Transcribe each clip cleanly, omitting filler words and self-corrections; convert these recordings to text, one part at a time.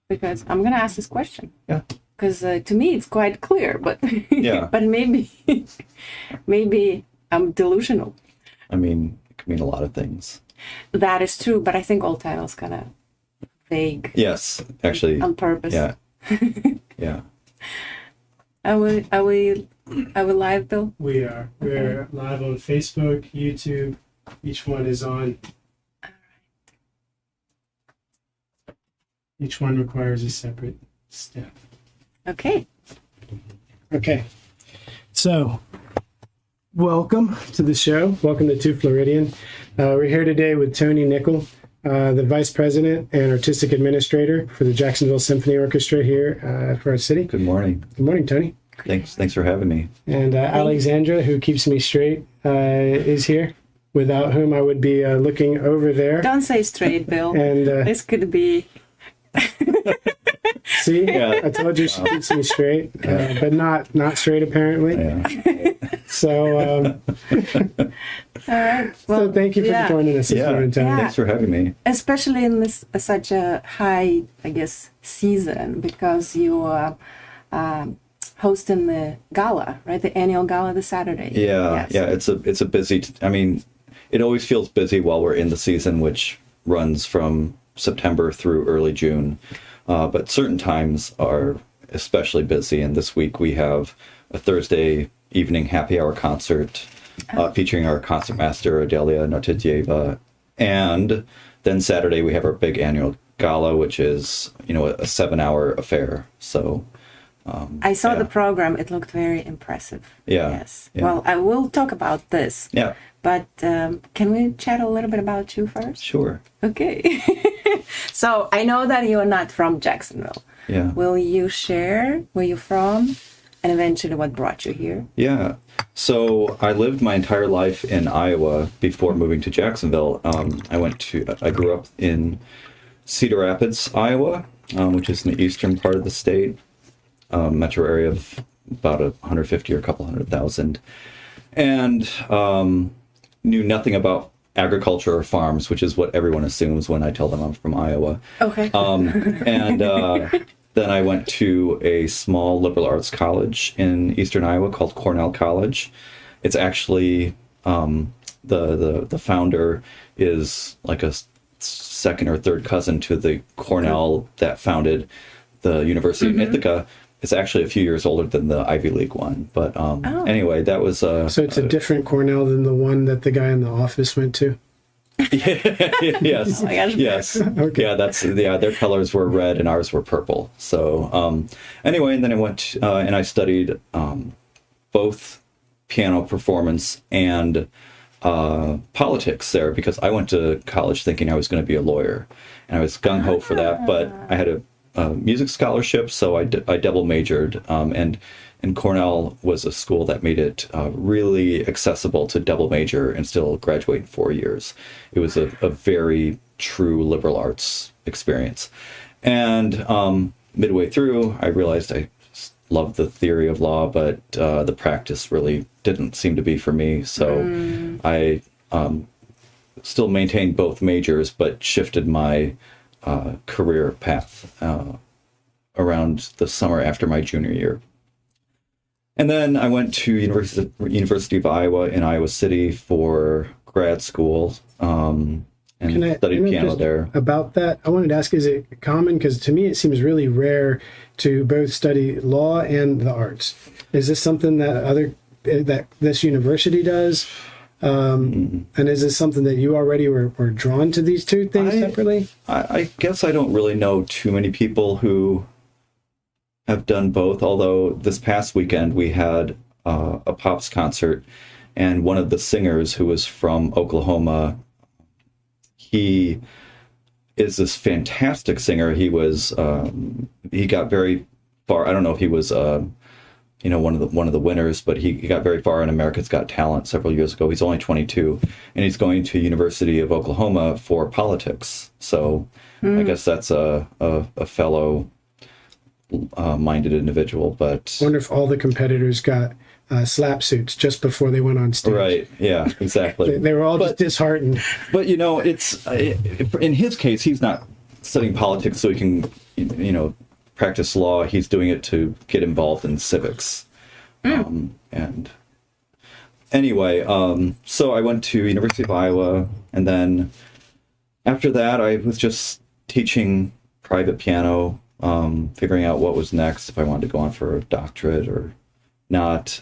because I'm going to ask this question. Yeah. Because to me, it's quite clear, but Yeah. but maybe I'm delusional. I mean, it can mean a lot of things. That is true, but I think all titles kind of vague. Yes, actually. On purpose. Yeah. Yeah. Are we live, Bill? We are. We're live on Facebook, YouTube. Each one is on. Each one requires a separate step. Okay. Okay. So, welcome to the show. Welcome to Floridian. We're here today with Tony Nickle, the Vice President and Artistic Administrator for the Jacksonville Symphony Orchestra here for our city. Good morning. Good morning, Tony. Thanks for having me. And Alexandra, who keeps me straight, is here, without whom I would be looking over there. Don't say straight, Bill. And this could be... See, yeah. I told you she keeps me straight, but not straight apparently. Yeah. So, all right. Well, so thank you for joining us this morning, Tony. Yeah. Thanks for having me. Especially in this such a high, I guess, season, because you are hosting the gala, right? The annual gala this Saturday. Yeah, yes. Yeah. It's a busy. I mean, it always feels busy while we're in the season, which runs from September through early June. But certain times are especially busy, and this week we have a Thursday evening happy hour concert featuring our concertmaster Adelia Nartitieva, and then Saturday we have our big annual gala, which is a 7-hour affair. So I saw the program; it looked very impressive. Yeah. Yes. Yeah. Well, I will talk about this. Yeah. But can we chat a little bit about you first? Sure. Okay. So I know that you are not from Jacksonville. Yeah. Will you share where you're from and eventually what brought you here? Yeah. So I lived my entire life in Iowa before moving to Jacksonville. I grew up in Cedar Rapids, Iowa, which is in the eastern part of the state, metro area of about 150 or a couple 100,000. And knew nothing about agriculture or farms, which is what everyone assumes when I tell them I'm from Iowa. Okay. And then I went to a small liberal arts college in eastern Iowa called Cornell College. It's actually the founder is like a second or third cousin to the Cornell that founded the University of Ithaca. It's actually a few years older than the Ivy League one. But anyway, that was... so it's a different Cornell than the one that the guy in the office went to? Yes. Oh my gosh. Yes. Okay. Yeah, their colors were red and ours were purple. So anyway, and then I went and I studied both piano performance and politics there, because I went to college thinking I was going to be a lawyer. And I was gung-ho for that, but I had a music scholarship, so I double majored, and Cornell was a school that made it really accessible to double major and still graduate in 4 years. It was a very true liberal arts experience. And midway through, I realized I loved the theory of law, but the practice really didn't seem to be for me. So I still maintained both majors, but shifted my career path around the summer after my junior year. And then I went to University of Iowa in Iowa City for grad school and studied piano there. About that, I wanted to ask, is it common? Because to me it seems really rare to both study law and the arts. Is this something that this university does? And is this something that you already were drawn to these two things separately? I guess I don't really know too many people who have done both, although this past weekend we had a Pops concert, and one of the singers, who was from Oklahoma, he is this fantastic singer. He got very far. I don't know if he was one of the winners, but he got very far in America's Got Talent several years ago. He's only 22, and he's going to University of Oklahoma for politics. So I guess that's a fellow minded individual. But I wonder if all the competitors got slap suits just before they went on stage. Right. Yeah, exactly. They were all just disheartened. But it's in his case, he's not studying politics so he can you know, practice law. He's doing it to get involved in civics. And anyway, so I went to University of Iowa, and then after that, I was just teaching private piano, figuring out what was next, if I wanted to go on for a doctorate or not.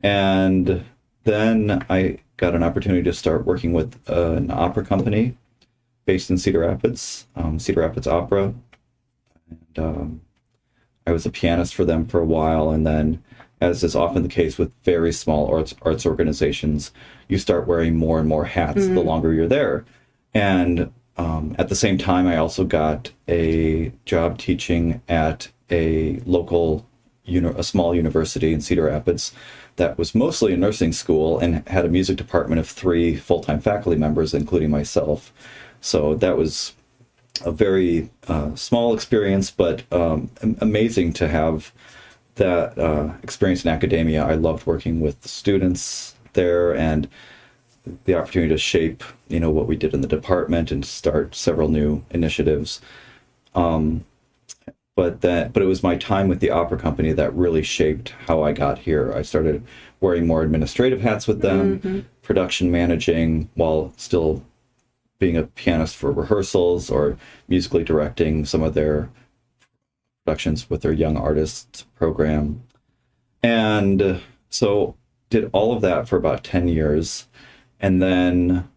And then I got an opportunity to start working with an opera company based in Cedar Rapids, Cedar Rapids Opera. And I was a pianist for them for a while, and then, as is often the case with very small arts organizations, you start wearing more and more hats the longer you're there. And at the same time, I also got a job teaching at a local, a small university in Cedar Rapids that was mostly a nursing school and had a music department of 3 full-time faculty members, including myself. So that was a very small experience, but amazing to have that experience in academia. I loved working with the students there, and the opportunity to shape, what we did in the department and start several new initiatives. But it was my time with the opera company that really shaped how I got here. I started wearing more administrative hats with them, production managing, while still being a pianist for rehearsals or musically directing some of their productions with their young artists program. And so did all of that for about 10 years. And then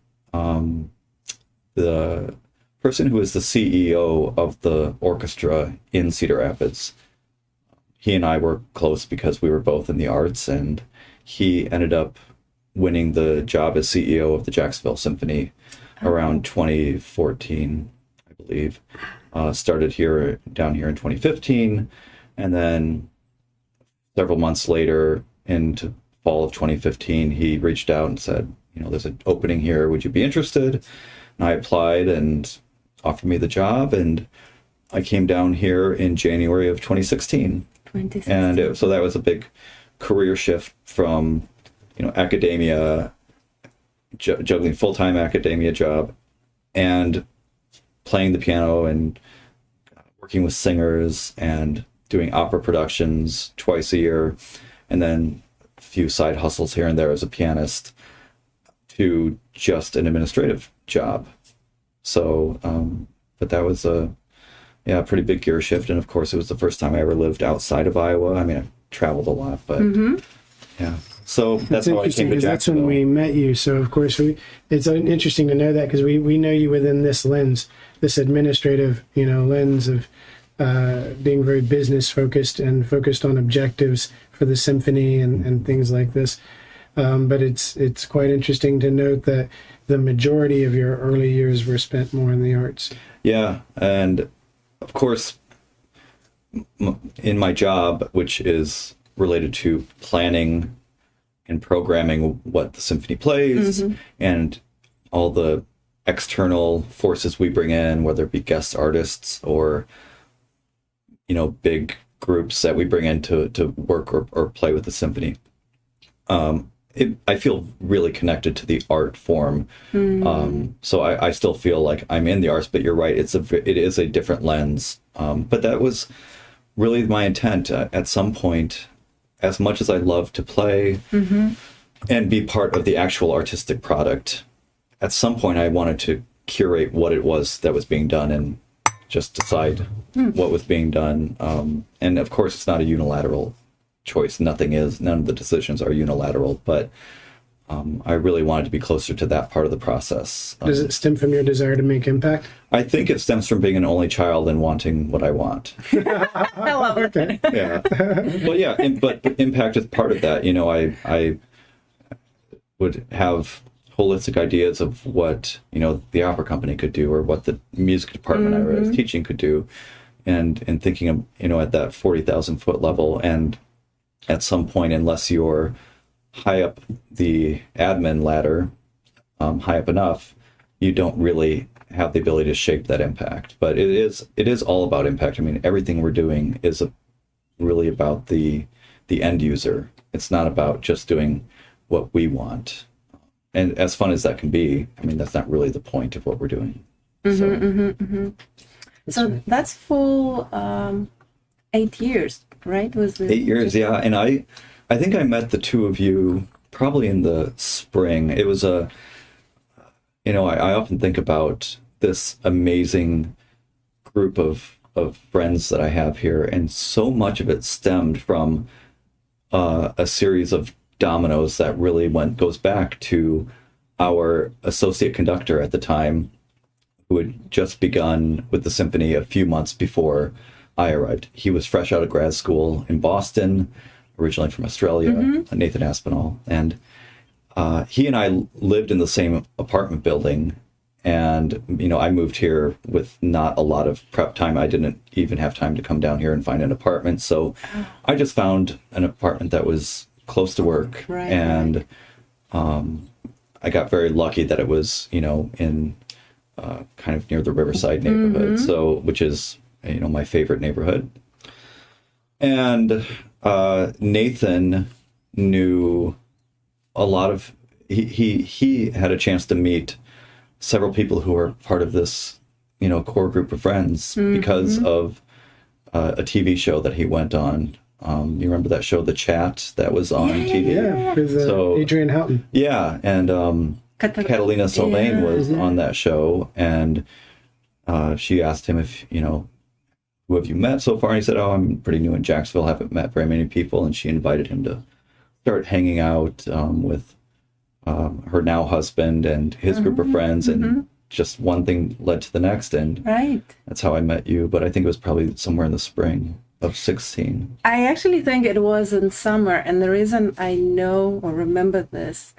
the person who is the CEO of the orchestra in Cedar Rapids, he and I were close because we were both in the arts, and he ended up winning the job as CEO of the Jacksonville Symphony around 2014, I believe. Started down here in 2015, and then several months later, into fall of 2015, he reached out and said, there's an opening here. Would you be interested? And I applied, and offered me the job, and I came down here in January of 2016. And so that was a big career shift from, academia, juggling full-time academia job, and playing the piano and working with singers and doing opera productions twice a year, and then a few side hustles here and there as a pianist, to just an administrative job. So, but that was a pretty big gear shift. And of course, it was the first time I ever lived outside of Iowa. I mean, I've traveled a lot, but yeah. So that's how I came to Jacksonville. That's when we met you. So of course, it's interesting to know that, because we know you within this lens, this administrative, lens of being very business focused and focused on objectives for the symphony and things like this. But it's quite interesting to note that the majority of your early years were spent more in the arts. Yeah, and of course, in my job, which is related to planning and programming what the symphony plays, and all the external forces we bring in, whether it be guest artists or, big groups that we bring in to work or play with the symphony. I feel really connected to the art form. So I still feel like I'm in the arts, but you're right, it is a different lens. But that was really my intent at some point. As much as I love to play and be part of the actual artistic product, at some point I wanted to curate what it was that was being done and just decide what was being done. And of course, it's not a unilateral choice. None of the decisions are unilateral, but I really wanted to be closer to that part of the process. Does it stem from your desire to make impact? I think it stems from being an only child and wanting what I want. I love it. Okay. Yeah. Well, yeah, but impact is part of that. I would have holistic ideas of what, the opera company could do, or what the music department I was teaching could do, and thinking of, at that 40,000 foot level. And at some point, unless you're high up the admin ladder, high up enough, you don't really have the ability to shape that impact. But it is all about impact. I mean, everything we're doing is really about the end user. It's not about just doing what we want. And as fun as that can be, I mean, that's not really the point of what we're doing. So that's full 8 years, right? Was it 8 years, yeah. And I think I met the two of you probably in the spring. It was I often think about this amazing group of friends that I have here, and so much of it stemmed from a series of dominoes that really goes back to our associate conductor at the time, who had just begun with the symphony a few months before I arrived. He was fresh out of grad school in Boston, originally from Australia, Nathan Aspinall. And he and I lived in the same apartment building. And, I moved here with not a lot of prep time. I didn't even have time to come down here and find an apartment. So I just found an apartment that was close to work. Right. And I got very lucky that it was, in kind of near the Riverside neighborhood. So, which is, my favorite neighborhood. And Nathan knew a lot of, he had a chance to meet several people who were part of this, core group of friends because of a TV show that he went on. You remember that show, The Chat, that was on TV? Yeah, with Adrian Houghton. Yeah, and Catalina Sylvain was on that show, and she asked him if, who have you met so far? And he said, oh, I'm pretty new in Jacksonville, haven't met very many people. And she invited him to start hanging out with her now husband and his group of friends. And just one thing led to the next. And that's how I met you. But I think it was probably somewhere in the spring of 16. I actually think it was in summer. And the reason I know or remember this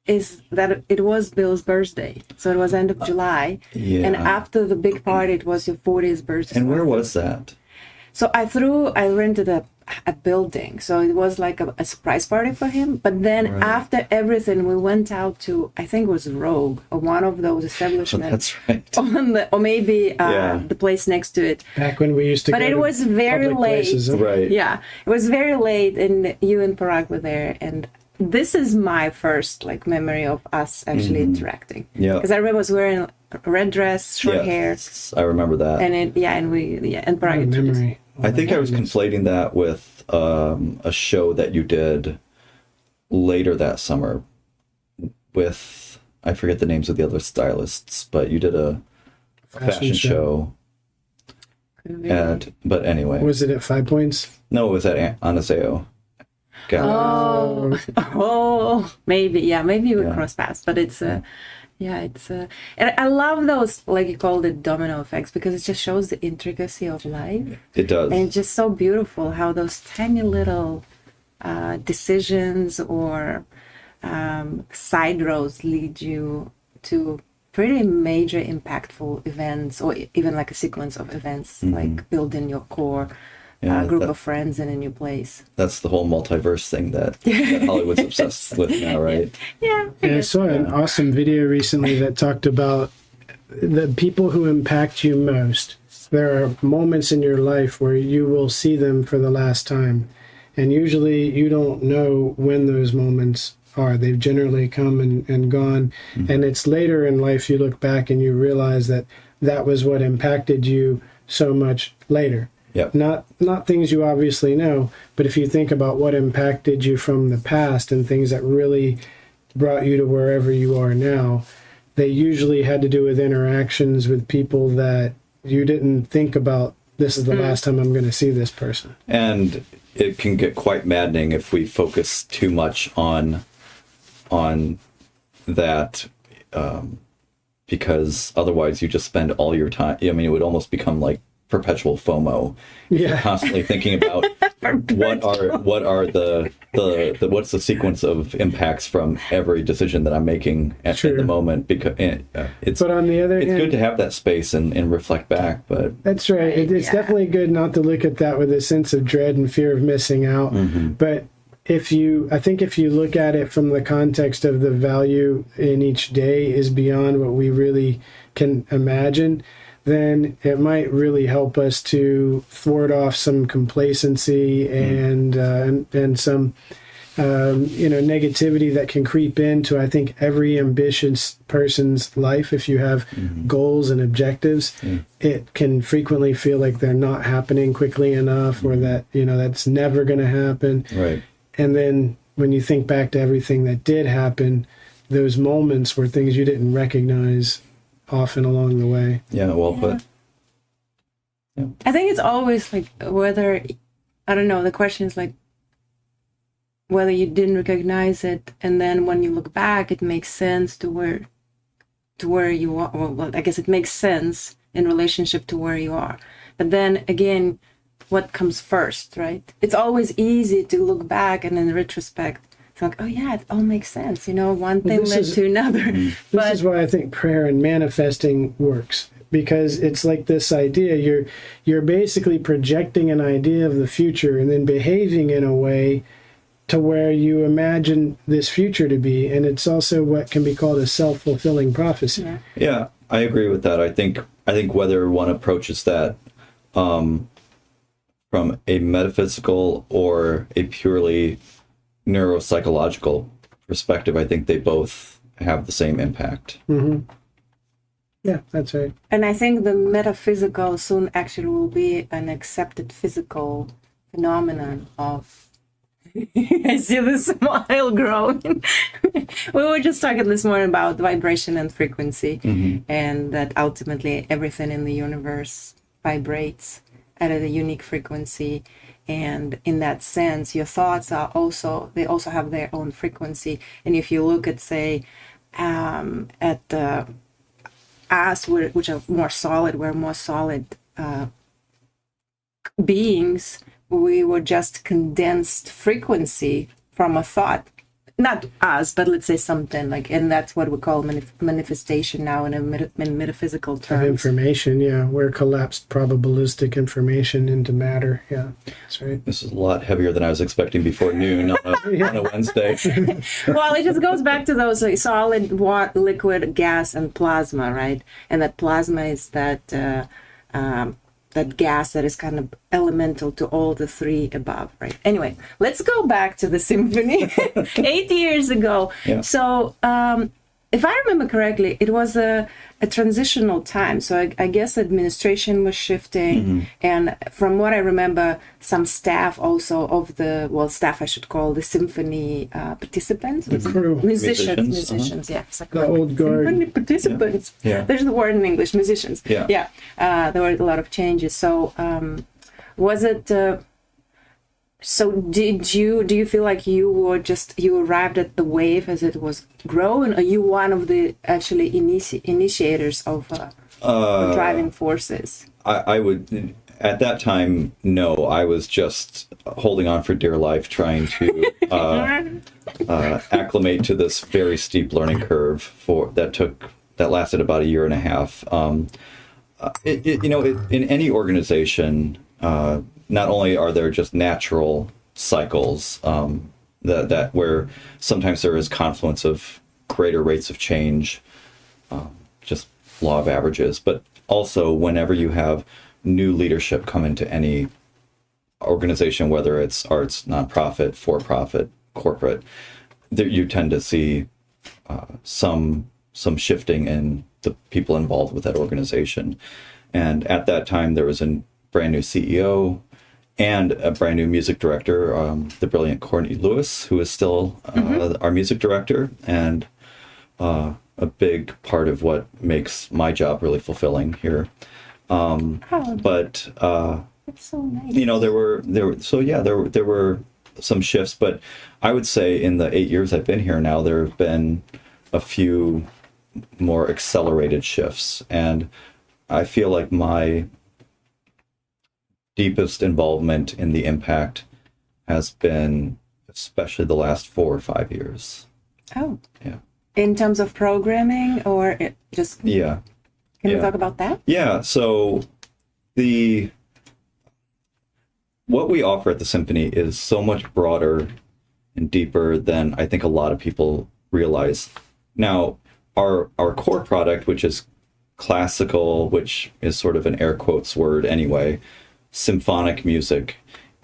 is that it was Bill's birthday. So it was end of July. Yeah. And after the big party, it was your 40th birthday. And where was that? So I rented a building. So it was like a surprise party for him. But then after everything, we went out to, I think it was Rogue, or one of those establishments. That's right. Or maybe the place next to it. Back when we used to But go it to was very public late. places, huh? Right. Yeah, it was very late, and you and Parag were there. And this is my first memory of us actually interacting. Yeah. Because I remember I was wearing a red dress, short hair. I remember that. And and Parag. Memory. I think I was conflating that with a show that you did later that summer with, I forget the names of the other stylists, but you did a fashion show. But anyway. Was it at 5 Points? No, it was at Anaseo. Maybe. Yeah, maybe we cross paths. But it's and I love those, like you called it, domino effects, because it just shows the intricacy of life. It does. And it's just so beautiful how those tiny little decisions or side roads lead you to pretty major impactful events, or even like a sequence of events, like building your core group of friends in a new place. That's the whole multiverse thing that Hollywood's obsessed with now, right? Yeah. I saw an awesome video recently that talked about the people who impact you most. There are moments in your life where you will see them for the last time. And usually you don't know when those moments are. They've generally come and gone. And it's later in life you look back and you realize that that was what impacted you so much later. Yep. Not things you obviously know, but if you think about what impacted you from the past and things that really brought you to wherever you are now, they usually had to do with interactions with people that you didn't think about, this is the last time I'm going to see this person. And it can get quite maddening if we focus too much on that, because otherwise you just spend all your time, I mean, it would almost become like perpetual FOMO. You're constantly thinking about what's the sequence of impacts from every decision that I'm making at the moment, because but on the other it's hand, good to have that space and reflect back, but that's right. It's definitely good not to look at that with a sense of dread and fear of missing out. But if you look at it from the context of the value in each day is beyond what we really can imagine, then it might really help us to thwart off some complacency and some negativity that can creep into, I think, every ambitious person's life. If you have goals and objectives, it can frequently feel like they're not happening quickly enough, or that, that's never going to happen. Right. And then when you think back to everything that did happen, those moments were things you didn't recognize often along the way. Yeah, well put. Yeah. I think it's always like whether, I don't know, the question is like whether you didn't recognize it, and then when you look back, it makes sense to where you are. Well, I guess it makes sense in relationship to where you are. But then again, what comes first, right? It's always easy to look back and in retrospect, it's like, oh yeah, it all makes sense. One thing led to another. This is why I think prayer and manifesting works, because it's like this idea, you're basically projecting an idea of the future and then behaving in a way to where you imagine this future to be. And it's also what can be called a self-fulfilling prophecy. Yeah, I agree with that. I think whether one approaches that from a metaphysical or a purely neuropsychological perspective, I think they both have the same impact. Yeah, that's right. And I think the metaphysical soon actually will be an accepted physical phenomenon of I see the smile growing. We were just talking this morning about vibration and frequency, and that ultimately everything in the universe vibrates at a unique frequency. And in that sense, your thoughts they also have their own frequency. And if you look at, say, at us, which are more solid, we're more solid beings. We were just condensed frequency from a thought, not us, but let's say something like, and that's what we call manifestation now in metaphysical terms. Of information, yeah, we're collapsed probabilistic information into matter. Yeah, that's right. This is a lot heavier than I was expecting before noon on a Wednesday. Well, it just goes back to those solid, liquid, gas, and plasma, right? And that plasma is that gas that is kind of elemental to all the three above, right? Anyway, let's go back to the symphony 8 years ago. Yeah. So if I remember correctly, it was a transitional time. So I guess administration was shifting. And from what I remember, some staff also of staff I should call the symphony participants. The crew. Musicians, yeah. Like the old guard. Symphony participants. Yeah. There's the word in English, musicians. Yeah. There were a lot of changes. So was it... So do you feel like you arrived at the wave as it was growing? Are you one of the actually initiators of driving forces? I would, at that time, no. I was just holding on for dear life, trying to acclimate to this very steep learning curve that lasted about a year and a half. In any organization, not only are there just natural cycles that where sometimes there is confluence of greater rates of change, just law of averages, but also whenever you have new leadership come into any organization, whether it's arts, nonprofit, for-profit, corporate, you tend to see some shifting in the people involved with that organization. And at that time, there was a brand new CEO and a brand new music director, the brilliant Courtney Lewis, who is still our music director, and a big part of what makes my job really fulfilling here. But that's so nice. there were some shifts, but I would say in the 8 years I've been here now, there have been a few more accelerated shifts, and I feel like my deepest involvement in the impact has been especially the last 4 or 5 years. Oh. Yeah. In terms of programming or just... Yeah. Can you talk about that? Yeah. So what we offer at the Symphony is so much broader and deeper than I think a lot of people realize. Now, our core product, which is classical, which is sort of an air quotes word anyway, symphonic music,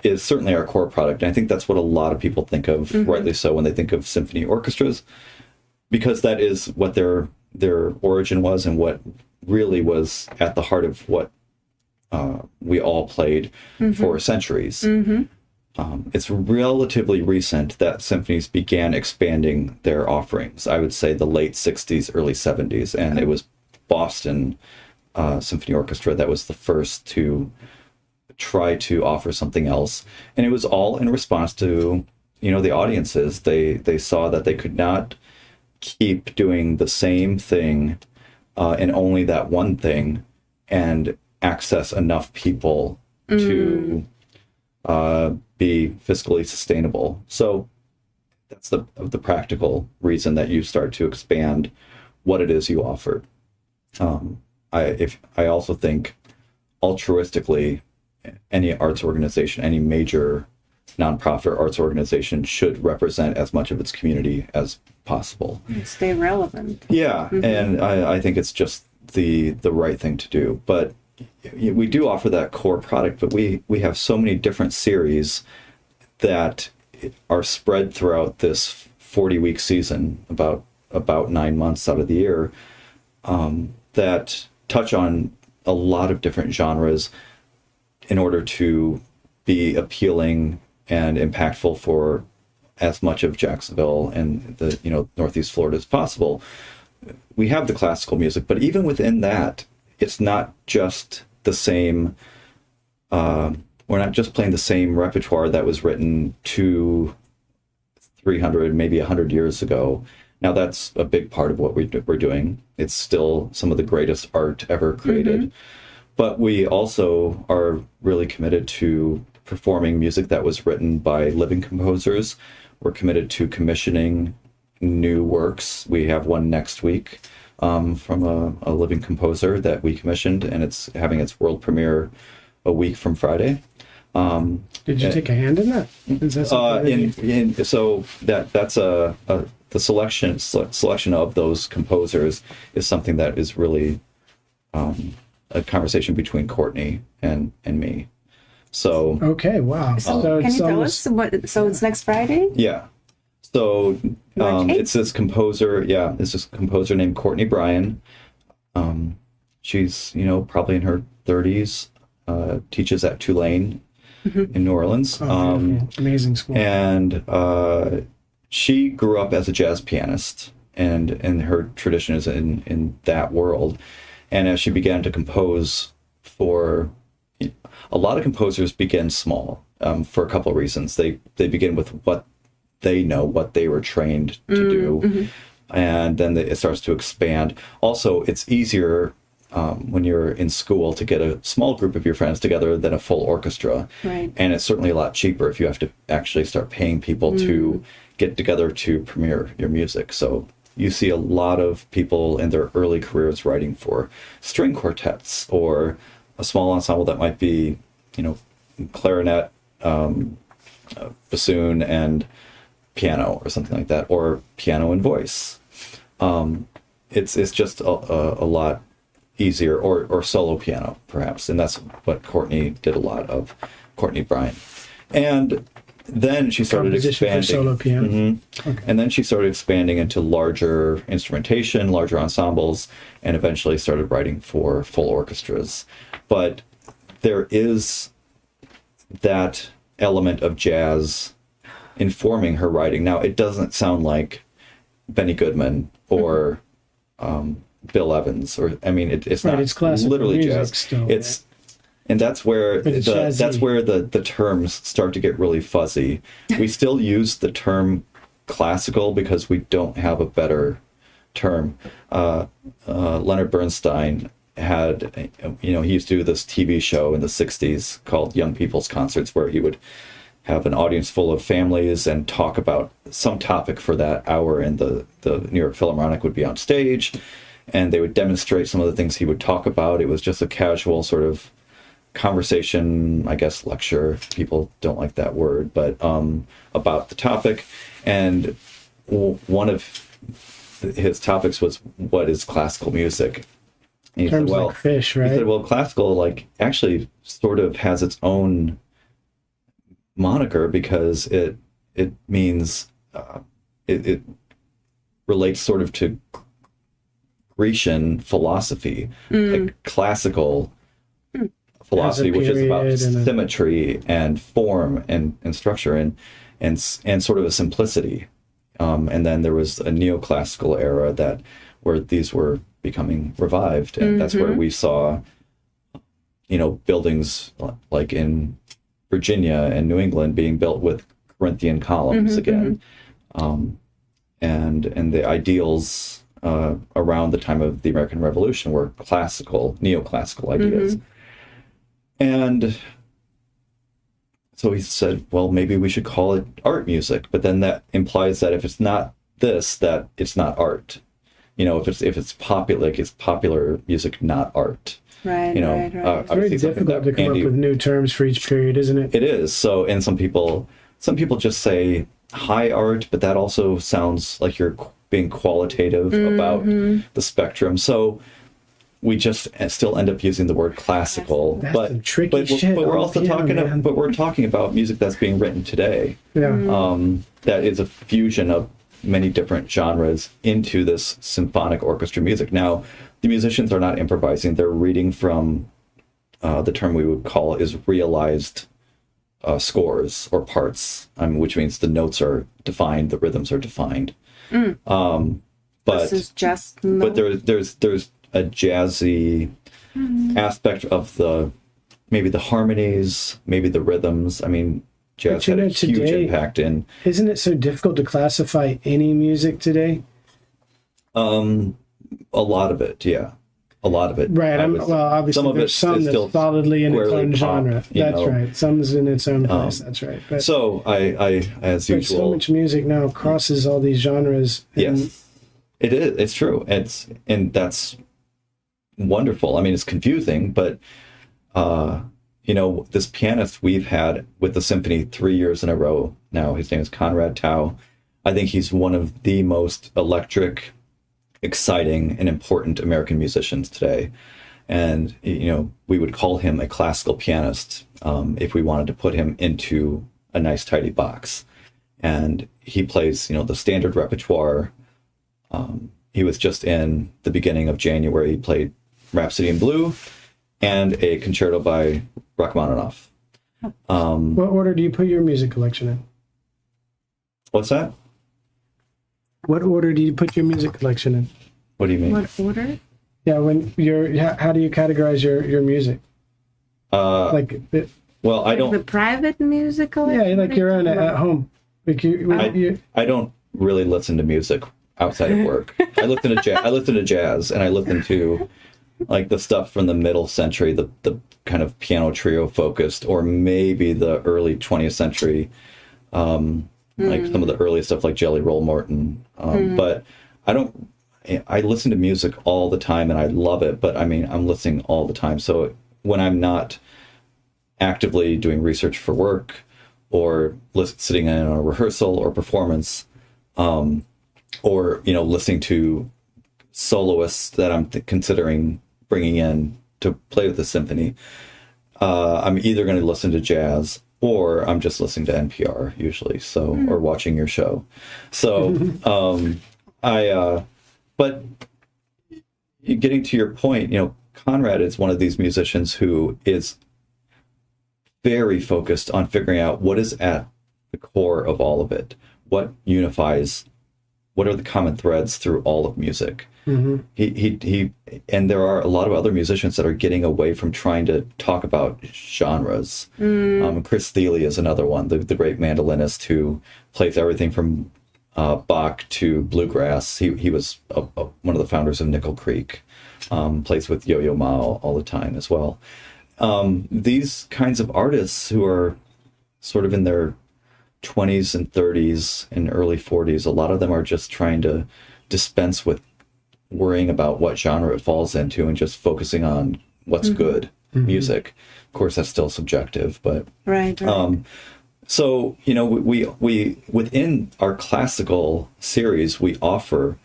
is certainly our core product. And I think that's what a lot of people think of, rightly so, when they think of symphony orchestras, because that is what their origin was and what really was at the heart of what we all played for centuries. It's relatively recent that symphonies began expanding their offerings. I would say the late 60s, early 70s, and it was Boston Symphony Orchestra that was the first to try to offer something else. And it was all in response to, the audiences. They saw that they could not keep doing the same thing and only that one thing and access enough people to be fiscally sustainable. So that's the practical reason that you start to expand what it is you offer. I also think altruistically, any arts organization, any major nonprofit arts organization should represent as much of its community as possible. And stay relevant. Yeah, and I think it's just the right thing to do. But we do offer that core product, but we have so many different series that are spread throughout this 40-week season, about 9 months out of the year, that touch on a lot of different genres in order to be appealing and impactful for as much of Jacksonville and the Northeast Florida as possible. We have the classical music, but even within that, it's not just the same. We're not just playing the same repertoire that was written 300, maybe 100 years ago. Now that's a big part of what we're doing. It's still some of the greatest art ever created. But we also are really committed to performing music that was written by living composers. We're committed to commissioning new works. We have one next week from a living composer that we commissioned, and it's having its world premiere a week from Friday. Did you take a hand in that? Is that so that's the selection of those composers is something that is really a conversation between Courtney and me. So okay, wow. So can you tell us what? So it's next Friday. Yeah. So it's this composer. Yeah, it's this composer named Courtney Bryan. She's probably in her 30s. Teaches at Tulane in New Orleans. Amazing school. And she grew up as a jazz pianist, and her tradition is in that world. And as she began to compose for, a lot of composers begin small for a couple of reasons. They begin with what they know, what they were trained to do, and then it starts to expand. Also, it's easier when you're in school to get a small group of your friends together than a full orchestra. Right. And it's certainly a lot cheaper if you have to actually start paying people to get together to premiere your music. So you see a lot of people in their early careers writing for string quartets or a small ensemble that might be, clarinet, bassoon, and piano or something like that, or piano and voice. It's just a lot easier, or solo piano perhaps, and that's what Courtney did a lot of, Courtney Bryan. And then she started expanding. For solo piano. Okay. And then she started expanding into larger instrumentation, larger ensembles, and eventually started writing for full orchestras. But there is that element of jazz informing her writing. Now, it doesn't sound like Benny Goodman or Bill Evans, it's not. It's classical literally music jazz. still. It's and that's where the terms start to get really fuzzy. We still use the term classical because we don't have a better term. Leonard Bernstein had, he used to do this TV show in the 60s called Young People's Concerts, where he would have an audience full of families and talk about some topic for that hour, and the New York Philharmonic would be on stage, and they would demonstrate some of the things he would talk about. It was just a casual sort of conversation, I guess, lecture. People don't like that word, but about the topic. And one of his topics was, what is classical music? And he Terms said, like fish, right? He said, well, classical actually sort of has its own moniker because it means it relates sort of to Grecian philosophy, like classical philosophy, which is about symmetry and form and structure and sort of a simplicity. And then there was a neoclassical era where these were becoming revived, and that's where we saw, buildings like in Virginia and New England being built with Corinthian columns again, and the ideals around the time of the American Revolution were neoclassical ideas. And so he said, well, maybe we should call it art music, but then that implies that if it's not this, that it's not art. If it's popular, like it's popular music, not art. Right. It's very difficult to come up with new terms for each period, isn't it? It is. So, and some people just say high art, but that also sounds like you're being qualitative about the spectrum. So we just still end up using the word classical. That's some tricky shit. But we're also talking about music that's being written today. Yeah. That is a fusion of many different genres into this symphonic orchestra music. Now, the musicians are not improvising; they're reading from the term we would call is realized scores or parts, which means the notes are defined, the rhythms are defined. But this is just but there's a jazzy aspect of maybe the harmonies, maybe the rhythms. I mean, jazz had a huge impact in. Isn't it so difficult to classify any music today? A lot of it, yeah. A lot of it. Right. Obviously, there's some that's solidly in its own genre. That's right. Some's in its own place. That's right. But so I as usual. So much music now crosses all these genres. Yes, it is. It's true. And that's wonderful. I mean, it's confusing, but this pianist we've had with the symphony 3 years in a row now. His name is Conrad Tao. I think he's one of the most electric, exciting, and important American musicians today. And, we would call him a classical pianist if we wanted to put him into a nice, tidy box. And he plays, the standard repertoire. He was just in the beginning of January. He played Rhapsody in Blue and a concerto by Rachmaninoff. What order do you put your music collection in? What's that? What order do you put your music collection in? What do you mean? What order? Yeah, how do you categorize your music? I don't. The private music collection? Yeah, like your own at home. Like I don't really listen to music outside of work. I listen to jazz, and I listen to like the stuff from the middle century, the kind of piano trio focused, or maybe the early 20th century. Like some of the early stuff like Jelly Roll Morton. But I listen to music all the time and I love it, but I mean, I'm listening all the time. So when I'm not actively doing research for work or sitting in a rehearsal or performance, or, listening to soloists that I'm considering bringing in to play with the symphony, I'm either going to listen to jazz or I'm just listening to NPR usually, or watching your show. So, but getting to your point, Conrad is one of these musicians who is very focused on figuring out what is at the core of all of it, what unifies, what are the common threads through all of music. He and there are a lot of other musicians that are getting away from trying to talk about genres. Chris Thile is another one, the great mandolinist who plays everything from Bach to bluegrass. He was one of the founders of Nickle Creek. Plays with Yo-Yo Ma all the time as well. These kinds of artists who are sort of in their 20s and 30s and early 40s, a lot of them are just trying to dispense with worrying about what genre it falls into and just focusing on what's good music. Of course, that's still subjective, but right. So we within our classical series we offer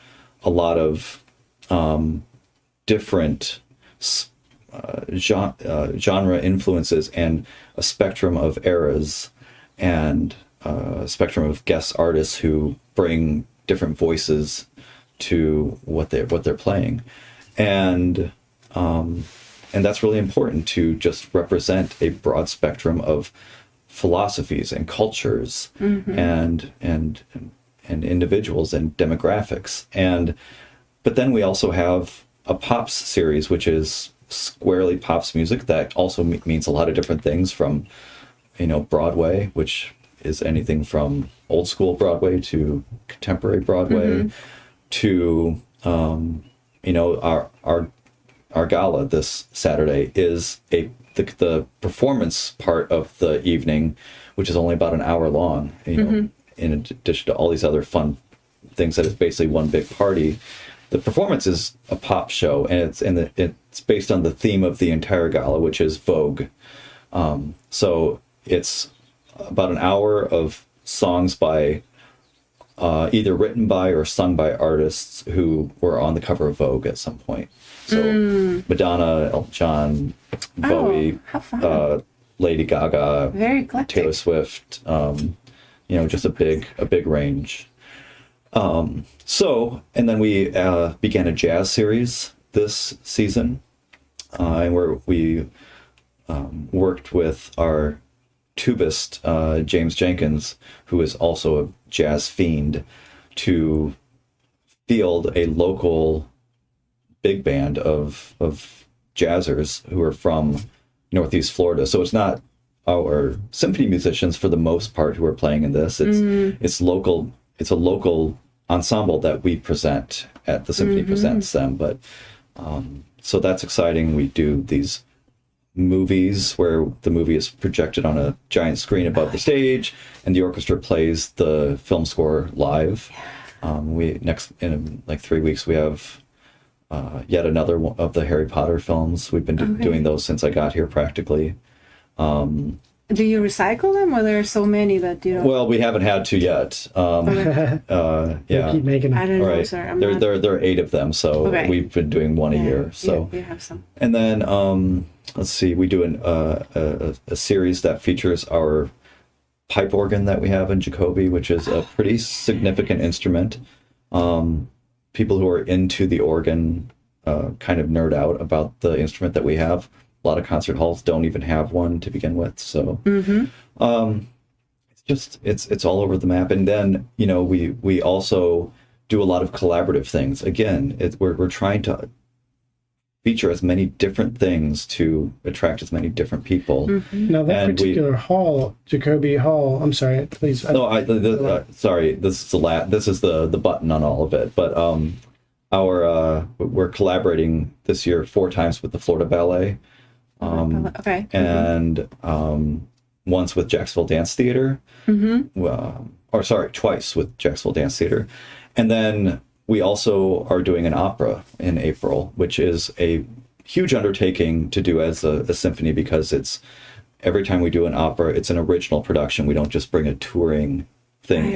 a lot of different genre influences and a spectrum of eras, and a spectrum of guest artists who bring different voices to what they're playing, and that's really important to just represent a broad spectrum of philosophies and cultures and individuals and demographics. But then we also have a Pops series, which is squarely Pops music that also means a lot of different things, from Broadway, which is anything from old school Broadway to contemporary Broadway, to our gala this Saturday is the performance part of the evening, which is only about an hour long. In addition to all these other fun things, that is basically one big party. The performance is a pop show, and it's based on the theme of the entire gala, which is Vogue. So it's about an hour of songs by either written by or sung by artists who were on the cover of Vogue at some point. So Madonna, Elton John, Bowie, how fun. Lady Gaga, Very eclectic. Taylor Swift. Just a big range. And then we began a jazz series this season, and where we worked with our tubist, James Jenkins, who is also a jazz fiend, to field a local big band of jazzers who are from Northeast Florida. So it's not our symphony musicians for the most part who are playing in this. It's local. It's a local ensemble that we present at the Symphony Presents them. But so that's exciting. We do these movies where the movie is projected on a giant screen above the stage, and the orchestra plays the film score live. In like 3 weeks we have yet another one of the Harry Potter films. We've been doing those since I got here, practically. Do you recycle them, or there are so many that you don't? Well, we haven't had to yet. Yeah. Keep making them. I don't know, Right. sir. There are 8 of them, so we've been doing one a year. So you have some. And then let's see, we do a series that features our pipe organ that we have in Jacoby, which is a pretty significant instrument. People who are into the organ kind of nerd out about the instrument that we have. A lot of concert halls don't even have one to begin with, so it's all over the map. And then we also do a lot of collaborative things. Again, we're trying to feature as many different things to attract as many different people. Now that particular hall, Jacoby Hall. I'm sorry, please. Sorry. This is the button on all of it. But we're collaborating this year 4 times with the Florida Ballet. And once with Jacksonville Dance Theater, twice with Jacksonville Dance Theater. And then we also are doing an opera in April, which is a huge undertaking to do as a symphony, because every time we do an opera, it's an original production. We don't just bring a touring thing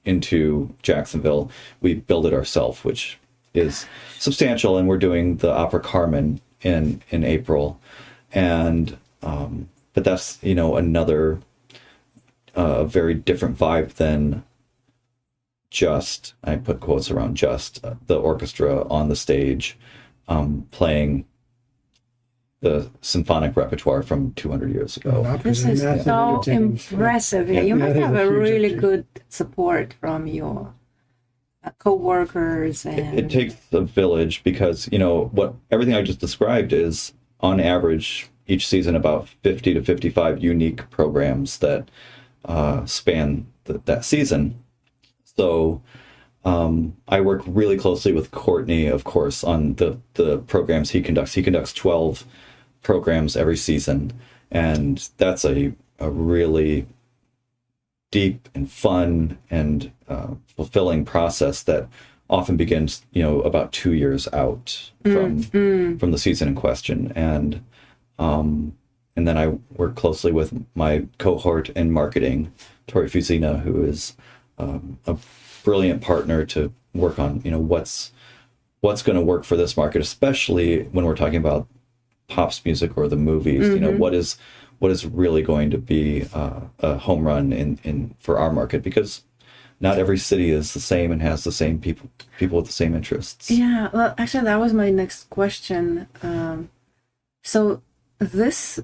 into Jacksonville. We build it ourselves, which is substantial. And we're doing the opera Carmen in April, and but that's another very different vibe than just, I put quotes around just, the orchestra on the stage playing the symphonic repertoire from 200 years ago. This is so impressive. Yeah, you must have a really good support from your co-workers. And it takes a village, because everything I just described is on average each season about 50 to 55 unique programs that span that season. So I work really closely with Courtney, of course, on the programs he conducts. He conducts 12 programs every season, and that's a really deep and fun and fulfilling process that often begins about 2 years out from the season in question. And then I work closely with my cohort in marketing, Tori Fusina, who is a brilliant partner to work on what's going to work for this market, especially when we're talking about pops music or the movies. You know, what is really going to be a home run in for our market, because not every city is the same and has the same people with the same interests. Yeah, well, actually, that was my next question. So this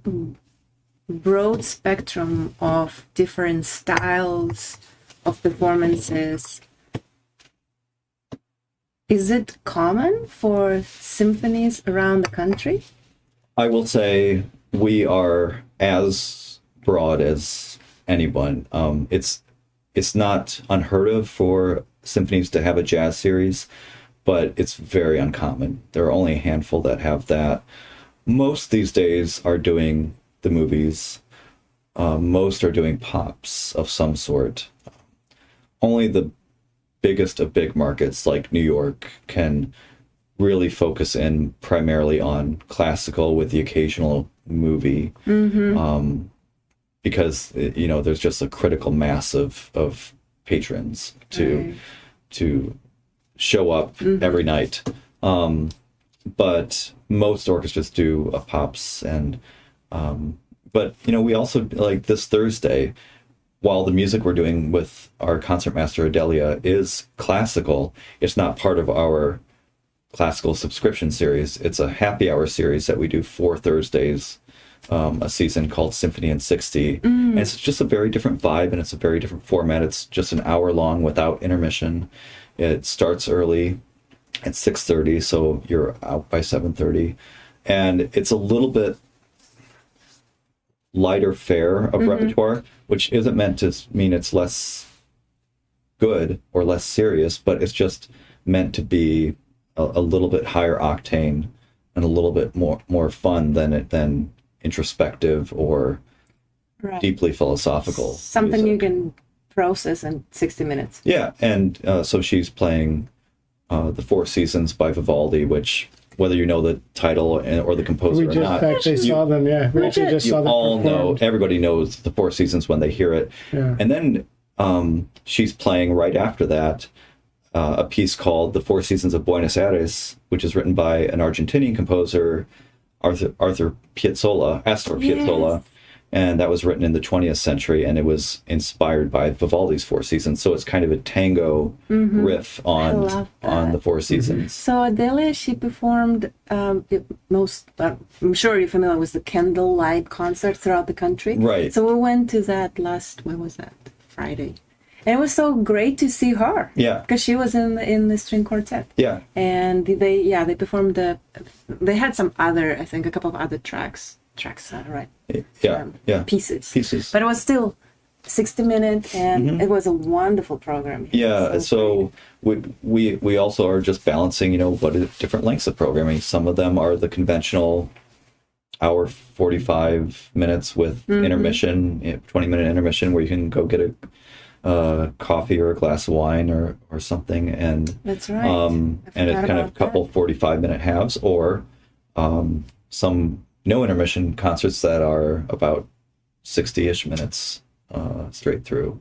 broad spectrum of different styles of performances, is it common for symphonies around the country? I will say we are as broad as anyone. It's not unheard of for symphonies to have a jazz series, but it's very uncommon. There are only a handful that have that. Most these days are doing the movies. Most are doing pops of some sort. Only the biggest of big markets like New York can really focus in primarily on classical with the occasional movie. Because, you know, there's just a critical mass of patrons to show up every night. But most orchestras do pops, and but you know, we also, like this Thursday, while the music we're doing with our concertmaster Adelia is classical, it's not part of our classical subscription series. It's a happy hour series that we do 4 Thursdays a season, called Symphony in 60. And it's just a very different vibe, and it's a very different format. It's just an hour long without intermission. It starts early at 6:30, so you're out by 7:30. And it's a little bit lighter fare of repertoire, which isn't meant to mean it's less good or less serious, but it's just meant to be a little bit higher octane and a little bit more fun than introspective or deeply philosophical. Something music you can process in 60 minutes. Yeah, and so she's playing the Four Seasons by Vivaldi, which, whether you know the title or the composer We or just not, actually saw them, yeah. We actually just you saw them all know, performed. everybody knows the Four Seasons when they hear it. Yeah. And then she's playing right after that a piece called The Four Seasons of Buenos Aires, which is written by an Argentinian composer, Astor Piazzolla, and that was written in the 20th century, and it was inspired by Vivaldi's Four Seasons. So it's kind of a tango riff on the Four Seasons. So Adelia, she performed I'm sure you're familiar with the candlelight concerts throughout the country. Right. So we went to that when was that? Friday. And it was so great to see her. Yeah. Because she was in the string quartet. Yeah. And they performed they had some other, I think a couple of other tracks, is that right? Yeah. Pieces. But it was still 60 minutes, and it was a wonderful program. Yeah, so we also are just balancing, you know, what are different lengths of programming. Some of them are the conventional hour 45 minutes with intermission, 20-minute intermission, where you can go get a coffee or a glass of wine or something, and that's right. And it's kind of a couple 45-minute halves, or some no intermission concerts that are about 60-ish minutes straight through.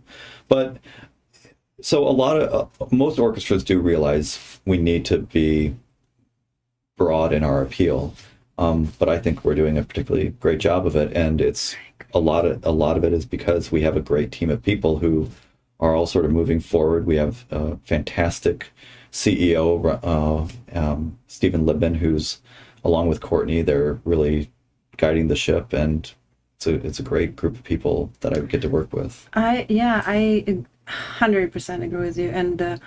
But so a lot of most orchestras do realize we need to be broad in our appeal, but I think we're doing a particularly great job of it, and it's a lot of it is because we have a great team of people who are all sort of moving forward. We have a fantastic CEO, Stephen Libman, who's, along with Courtney, they're really guiding the ship, and it's a great group of people that I get to work with. I 100% agree with you. And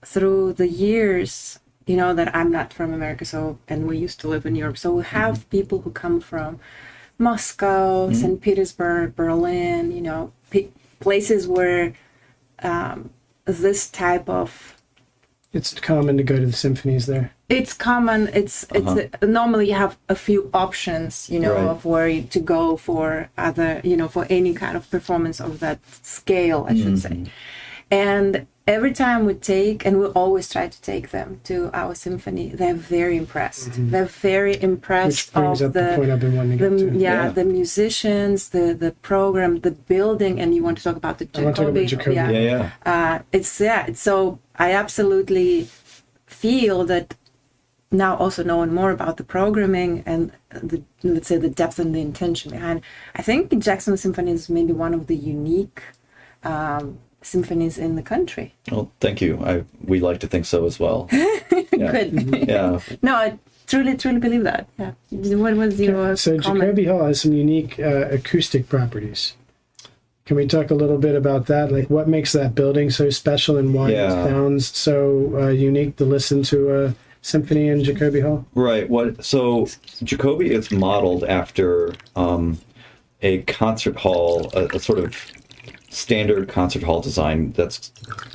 through the years, you know, that I'm not from America, and we used to live in Europe, so we have people who come from Moscow, St. Petersburg, Berlin, you know, places where this type of... It's common to go to the symphonies there. It's common. It's normally you have a few options, you know, of where to go for other, you know, for any kind of performance of that scale, I should say. And every time we always try to take them to our symphony, they're very impressed. They're very impressed. Which brings up the point I've been wanting to get to. The musicians, the program, the building, and you want to talk about the Jacobi. So I absolutely feel that now also knowing more about the programming and the, let's say, the depth and the intention behind, I think Jacksonville Symphony is maybe one of the unique symphonies in the country. Well, thank you. We like to think so as well. Yeah. Good. Yeah. No, I truly believe that. Yeah. What was your So comment? Jacoby Hall has some unique acoustic properties. Can we talk a little bit about that? Like, what makes that building so special and why it sounds so unique to listen to a symphony in Jacoby Hall? Right. So Jacoby is modeled after a concert hall, a sort of standard concert hall design that's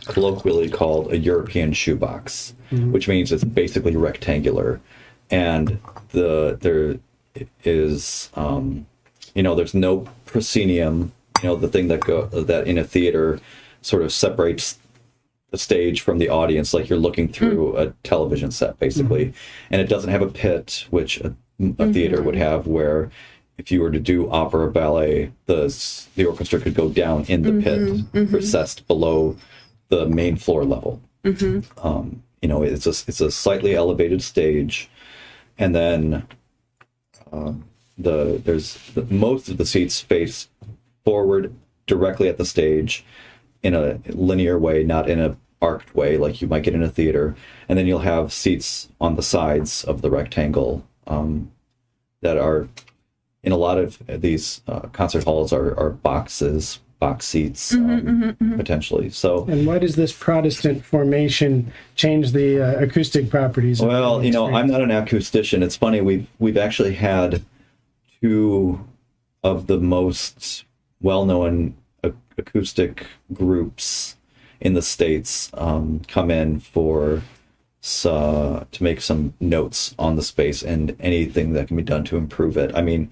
colloquially called a European shoebox, which means it's basically rectangular, and there is there's no proscenium, the thing that in a theater sort of separates the stage from the audience, like you're looking through a television set basically, and it doesn't have a pit, which a theater would have, where if you were to do opera or ballet, the orchestra could go down in the pit, recessed below the main floor level. It's a slightly elevated stage, and then most of the seats face forward directly at the stage in a linear way, not in a arced way like you might get in a theater. And then you'll have seats on the sides of the rectangle that are, in a lot of these concert halls, are box seats, potentially. So, and why does this Protestant formation change the acoustic properties? Well, I'm not an acoustician. It's funny, we've actually had two of the most well-known acoustic groups in the States come in to make some notes on the space and anything that can be done to improve it. I mean,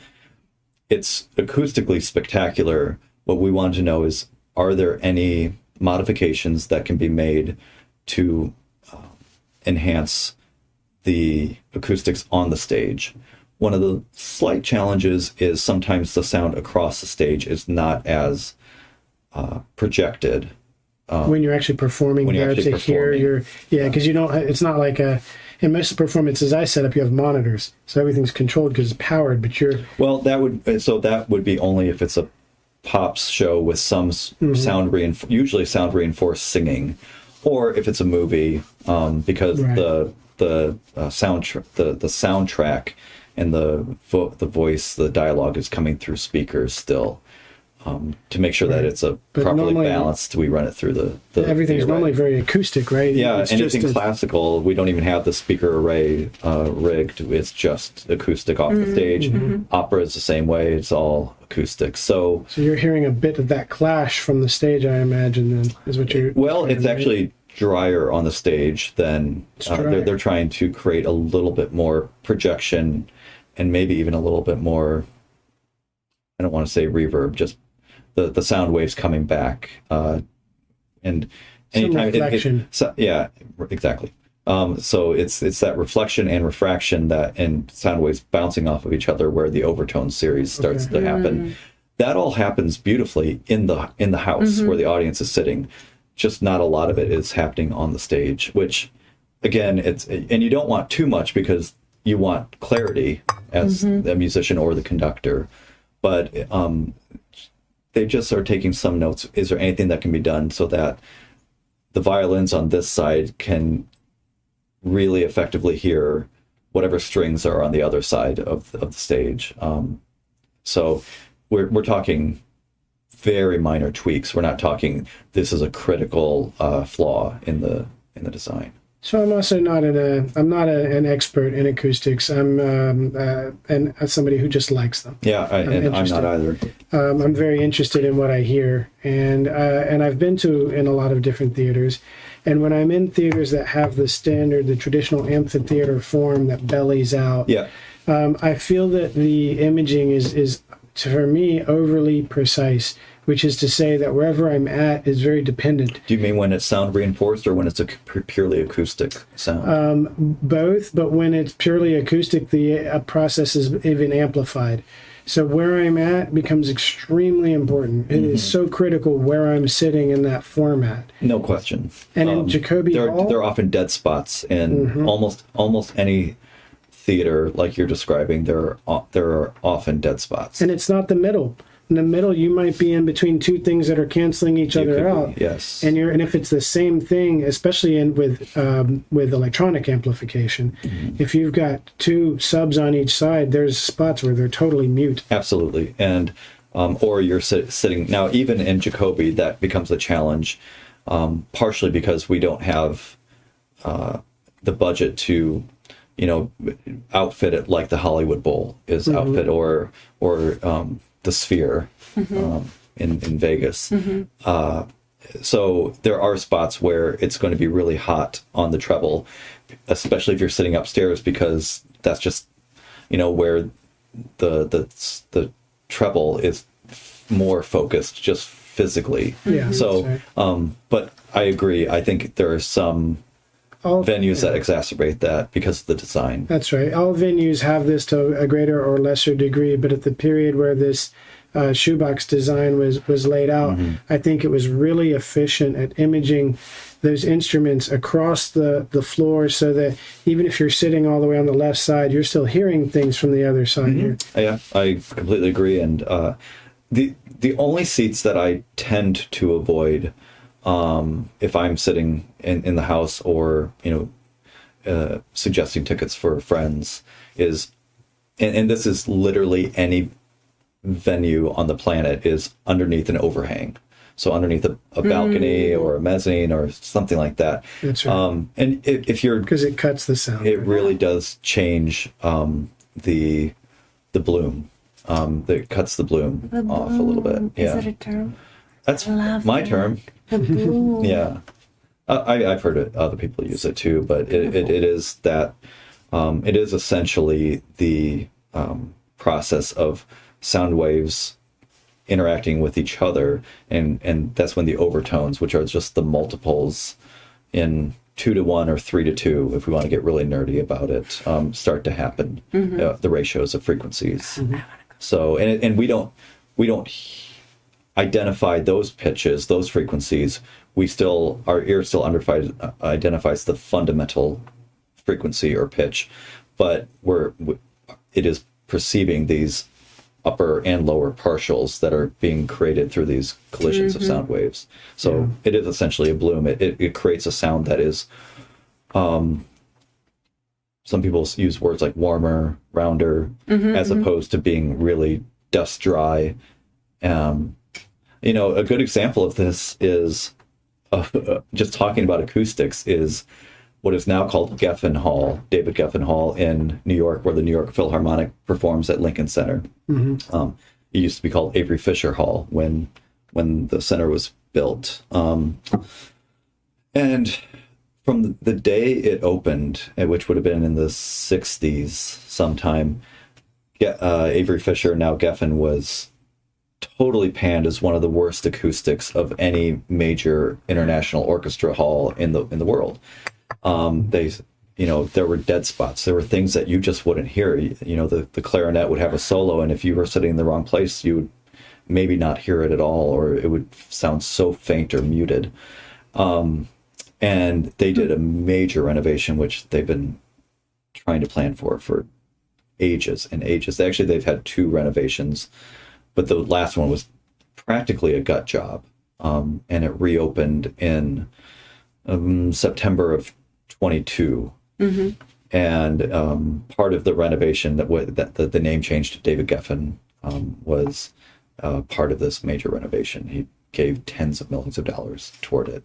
it's acoustically spectacular. What we want to know is, are there any modifications that can be made to enhance the acoustics on the stage? One of the slight challenges is sometimes the sound across the stage is not as projected. When you're actually performing there to hear because it's not like in most performances I set up, you have monitors, so everything's controlled because it's powered, but that would be only if it's a pops show with some usually sound reinforced singing, or if it's a movie, because the soundtrack and the voice, the dialogue is coming through speakers still. To make sure that it's properly balanced, we run it through the everything's normally very acoustic, right? Yeah, it's anything classical, we don't even have the speaker array rigged. It's just acoustic off the stage. Opera is the same way; it's all acoustic. So you're hearing a bit of that clash from the stage, I imagine. Then is what you're. Well, it's actually drier on the stage than they're trying to create a little bit more projection, and maybe even a little bit more. I don't want to say reverb, just the sound waves coming back, and anytime reflection. Yeah, exactly. So it's that reflection and refraction and sound waves bouncing off of each other where the overtone series starts to happen. That all happens beautifully in the house where the audience is sitting. Just not a lot of it is happening on the stage, which again, and you don't want too much because you want clarity as the musician or the conductor. But they just are taking some notes. Is there anything that can be done so that the violins on this side can really effectively hear whatever strings are on the other side of the stage? So we're talking very minor tweaks. We're not talking this is a critical flaw in the design. So I'm also not an expert in acoustics. I'm somebody who just likes them. Yeah, I'm not either. I'm very interested in what I hear, and I've been in a lot of different theaters, and when I'm in theaters that have the traditional amphitheater form that bellies out, I feel that the imaging is for me, overly precise, which is to say that wherever I'm at is very dependent. Do you mean when it's sound reinforced or when it's a purely acoustic sound? Both, but when it's purely acoustic, the process is even amplified. So where I'm at becomes extremely important. It is so critical where I'm sitting in that format. No question. And in Jacoby Hall, there are often dead spots in almost any theater like you're describing. There are often dead spots. and it's not the middle. In the middle, you might be in between two things that are canceling each other out. Yes. And if it's the same thing, especially with electronic amplification, if you've got two subs on each side, there's spots where they're totally mute. Absolutely. And or you're sitting now, even in Jacoby, that becomes a challenge, partially because we don't have the budget to, outfit it like the Hollywood Bowl is outfit, or the Sphere in Vegas. So there are spots where it's going to be really hot on the treble, especially if you're sitting upstairs, because that's just, where the treble is more focused just physically. Yeah. So, but I agree. I think there are some venues that exacerbate that because of the design. That's right. All venues have this to a greater or lesser degree, but at the period where this shoebox design was laid out, I think it was really efficient at imaging those instruments across the floor, so that even if you're sitting all the way on the left side, you're still hearing things from the other side here. Yeah, I completely agree. And the only seats that I tend to avoid, if I'm sitting in the house or suggesting tickets for friends, is, and this is literally any venue on the planet, is underneath an overhang. So underneath a balcony or a mezzanine or something like that. That's right. And if you're, because it cuts the sound. it really does change the bloom. That cuts the bloom off a little bit. Yeah. Is it a term? That's I love my that. term. The bloom. Yeah. I've heard it, other people use it too, but it is that, it is essentially the process of sound waves interacting with each other, and that's when the overtones, which are just the multiples in 2-to-1 or 3-to-2, if we want to get really nerdy about it, start to happen. The ratios of frequencies. So, and we don't identify those pitches, those frequencies. Our ear still identifies the fundamental frequency or pitch, but it is perceiving these upper and lower partials that are being created through these collisions of sound waves. So it is essentially a bloom. It creates a sound that is, some people use words like warmer, rounder, as opposed to being really dust dry. A good example of this is, just talking about acoustics, is what is now called Geffen Hall, David Geffen Hall in New York, where the New York Philharmonic performs at Lincoln Center. It used to be called Avery Fisher Hall when the center was built. And from the day it opened, which would have been in the 60s sometime, Avery Fisher, now Geffen, was totally panned as one of the worst acoustics of any major international orchestra hall in the world. There were dead spots. There were things that you just wouldn't hear. The clarinet would have a solo, and if you were sitting in the wrong place, you would maybe not hear it at all, or it would sound so faint or muted. And they did a major renovation, which they've been trying to plan for ages and ages. They've had 2 renovations, but the last one was practically a gut job. And it reopened in September of 22. And part of the renovation that the name change to David Geffen was part of this major renovation. He gave tens of millions of dollars toward it.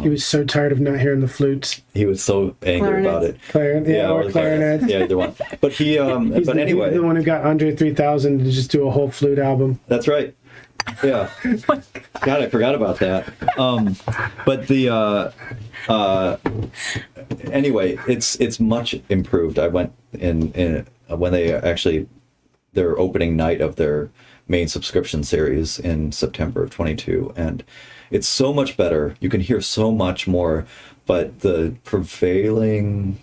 He was so tired of not hearing the flutes. He was so angry about it. Or clarinet. Yeah, either one. But he, He's anyway, the one who got Andre 3000 to just do a whole flute album. That's right. Yeah. God, I forgot about that. But the anyway, it's much improved. I went in when they actually their opening night of their main subscription series in September of 22, and it's so much better. You can hear so much more, but the prevailing,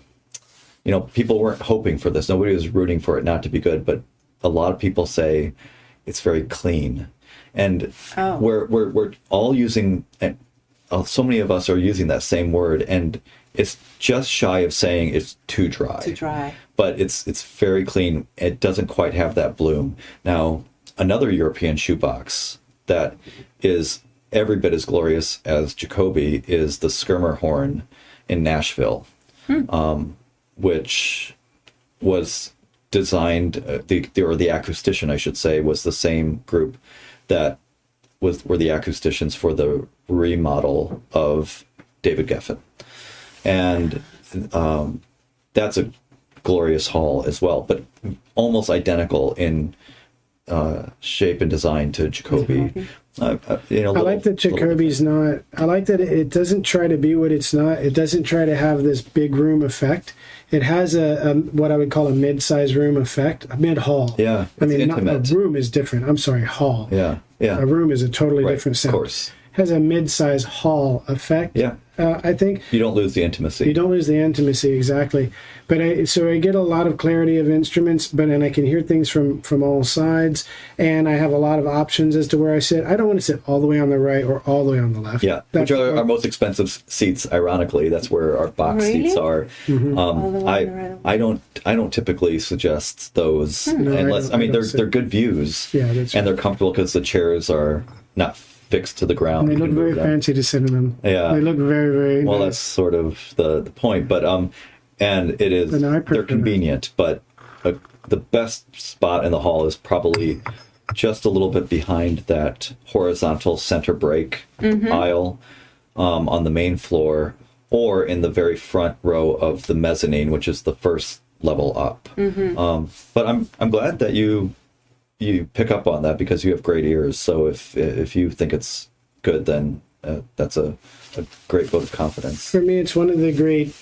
people weren't hoping for this. Nobody was rooting for it not to be good, but a lot of people say it's very clean. And we're all using, so many of us are using that same word, and it's just shy of saying it's too dry. Too dry. But it's very clean. It doesn't quite have that bloom. Now, another European shoebox that is every bit as glorious as Jacoby is the Skirmer horn in Nashville, which was designed, the acoustician, I should say, was the same group that were the acousticians for the remodel of David Geffen. And that's a glorious hall as well, but almost identical in shape and design to Jacoby. I like that Jacoby's not, I like that it doesn't try to be what it's not. It doesn't try to have this big room effect. It has a what I would call a mid-size room effect, a mid-hall. Yeah, I mean, intimate. A room is different. I'm sorry, hall. Yeah. A room is a totally different sound. Of course. Has a mid-size hall effect. Yeah. I think you don't lose the intimacy. You don't lose the intimacy, exactly. But so I get a lot of clarity of instruments, and I can hear things from all sides, and I have a lot of options as to where I sit. I don't want to sit all the way on the right or all the way on the left. Yeah, which are our most expensive seats. Ironically, that's where our box seats are. Mm-hmm. I don't typically suggest those unless they're good views. Yeah, that's and they're comfortable because the chairs are not fixed to the ground. And they look very fancy to sit in them. Yeah, they look very, very well. nice. That's sort of the point, but and it is they're convenient, but the best spot in the hall is probably just a little bit behind that horizontal center break aisle on the main floor, or in the very front row of the mezzanine, which is the first level up. But I'm glad that you pick up on that because you have great ears. So if you think it's good, then that's a great vote of confidence. For me, it's one of the great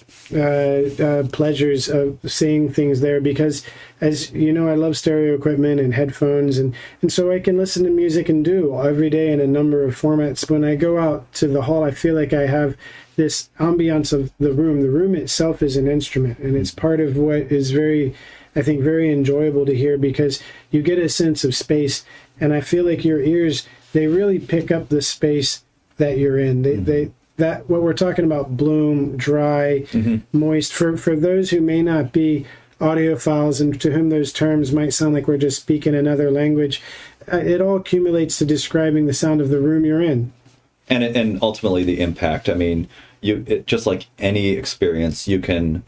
pleasures of seeing things there because, as you know, I love stereo equipment and headphones, and so I can listen to music and do every day in a number of formats. When I go out to the hall, I feel like I have this ambiance of the room. The room itself is an instrument, and it's part of what is very enjoyable to hear because you get a sense of space, and I feel like your ears, they really pick up the space that you're in. That what we're talking about, bloom, dry, moist, for those who may not be audiophiles and to whom those terms might sound like we're just speaking another language, it all accumulates to describing the sound of the room you're in. And ultimately the impact. I mean, just like any experience, you can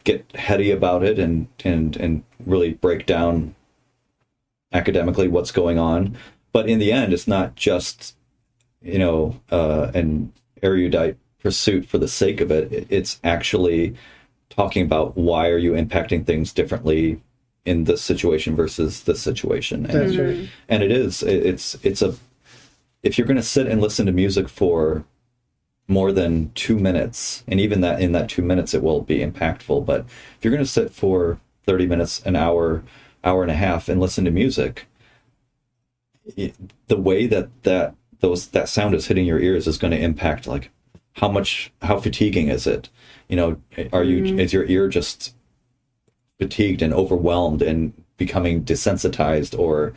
get heady about it and really break down academically what's going on. But in the end, it's not just, an erudite pursuit for the sake of it. It's actually talking about why are you impacting things differently in this situation versus this situation. And, that's right. And if you're going to sit and listen to music for more than 2 minutes, and even that in that 2 minutes, it will be impactful. But if you're going to sit for 30 minutes, an hour, hour and a half and listen to music, the way that sound is hitting your ears is going to impact like how fatiguing is it? Is your ear just fatigued and overwhelmed and becoming desensitized, or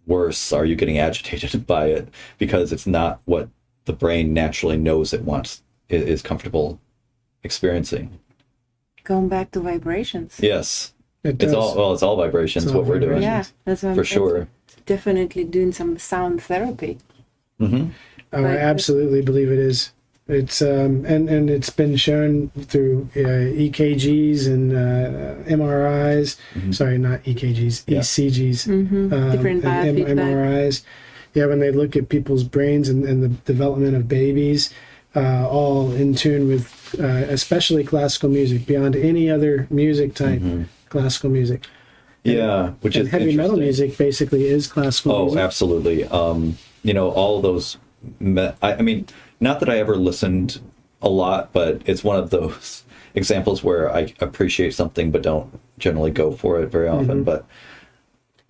worse, are you getting agitated by it because it's not what the brain naturally knows it wants, is comfortable experiencing? Going back to vibrations. Yes. It's all vibrations, what we're doing. Yeah, that's what for sure. Definitely doing some sound therapy. I absolutely believe it is. It's and it's been shown through EKGs and MRIs. Sorry, not EKGs, ECGs. Different and MRIs. Yeah, when they look at people's brains and the development of babies, all in tune with especially classical music, beyond any other music type, classical music. Yeah, which is heavy metal music basically is classical music. Oh, absolutely. All of those. I mean, not that I ever listened a lot, but it's one of those examples where I appreciate something but don't generally go for it very often. But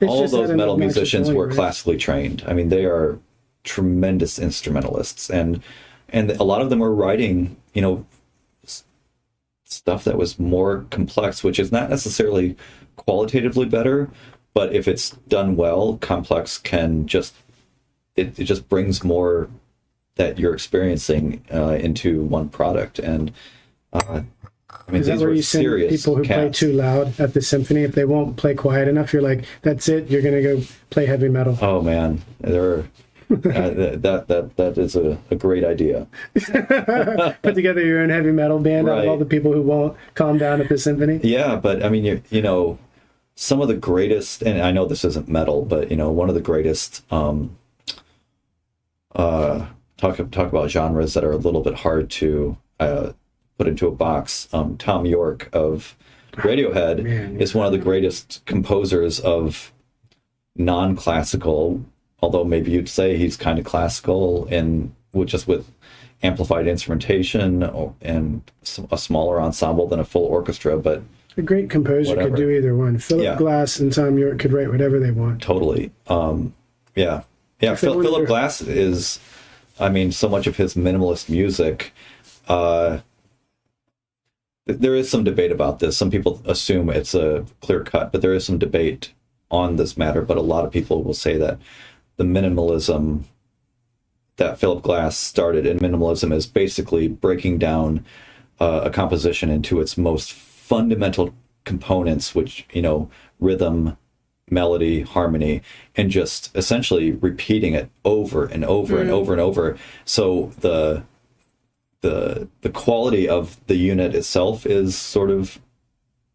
It's all of just those at an metal obnoxious musicians point, were right? classically trained. I mean, they are tremendous instrumentalists, and a lot of them were writing, stuff that was more complex, which is not necessarily qualitatively better, but if it's done well, complex can just it just brings more that you're experiencing into one product. And I mean, Is that these where were you send serious people who play cats. too loud at the symphony? If they won't play quiet enough, you're like, that's it. You're going to go play heavy metal. Oh man, there are, that is a great idea. Put together your own heavy metal band out of Right. all the people who won't calm down at the symphony. Yeah, but I mean, some of the greatest, and I know this isn't metal, but one of the greatest talk about genres that are a little bit hard to put into a box. Tom York of Radiohead Man, is one of the greatest composers of non-classical, although maybe you'd say he's kind of classical and with amplified instrumentation and a smaller ensemble than a full orchestra, but A great composer Whatever. could do either one. Philip Yeah. Glass and Tom York could write whatever they want. totally. Yeah. If they wanted Philip to- Glass is, I mean, so much of his minimalist music. There is some debate about this. Some people assume it's a clear cut, but there is some debate on this matter. But a lot of people will say that the minimalism that Philip Glass started in minimalism is basically breaking down a composition into its most fundamental components, which, rhythm, melody, harmony, and just essentially repeating it over and over and over and over. So the quality of the unit itself is sort of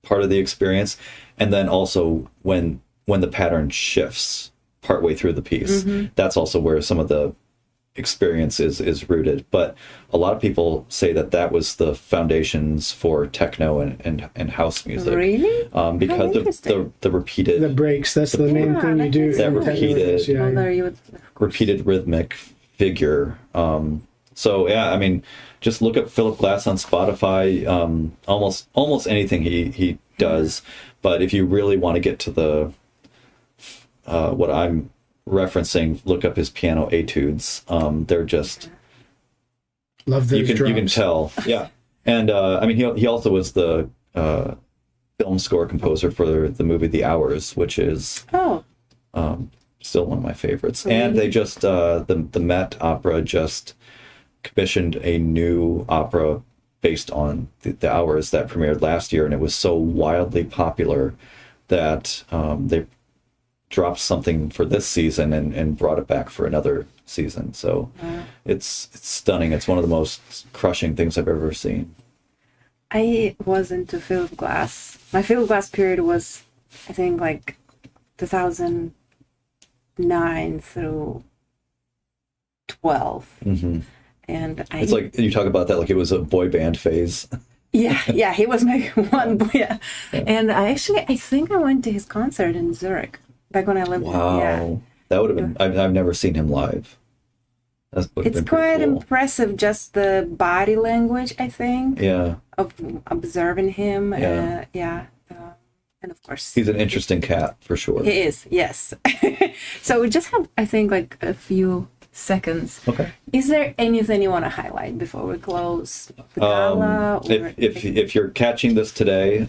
part of the experience, and then also when the pattern shifts partway through the piece, that's also where some of the experience is rooted. But a lot of people say that was the foundations for techno and house music. Really? Because interesting. the repeated The breaks, that's the main Yeah, thing you that do. makes in sense. techno Repeated- is, yeah, Although yeah. you would, of course. repeated rhythmic figure. So yeah, I mean, just look up Philip Glass on Spotify. Almost anything he does. But if you really want to get to the what I'm referencing, look up his piano etudes. They're just Love those you can drums. tell. Yeah, and I mean he also was the film score composer for the movie The Hours, which is Oh, still one of my favorites. Really? And they just the Met Opera just commissioned a new opera based on the Hours that premiered last year, and it was so wildly popular that they dropped something for this season and brought it back for another season. So it's stunning. It's one of the most crushing things I've ever seen. I was into Philip Glass. My Philip Glass period was, I think, like 2009 through 12. Hmm. And It's like you talk about that like it was a boy band phase. yeah, he was my one boy. Yeah. And I think I went to his concert in Zurich back when I lived Wow, yeah. that would have been. I've never seen him live. That would have It's been pretty quite cool. impressive, just the body language, I think, Yeah, of observing him. Yeah. And of course, he's an interesting cat for sure. he is, yes. So we just have, I think, like a few seconds. Okay. Is there anything you want to highlight before we close the gala? Or If you're catching this today,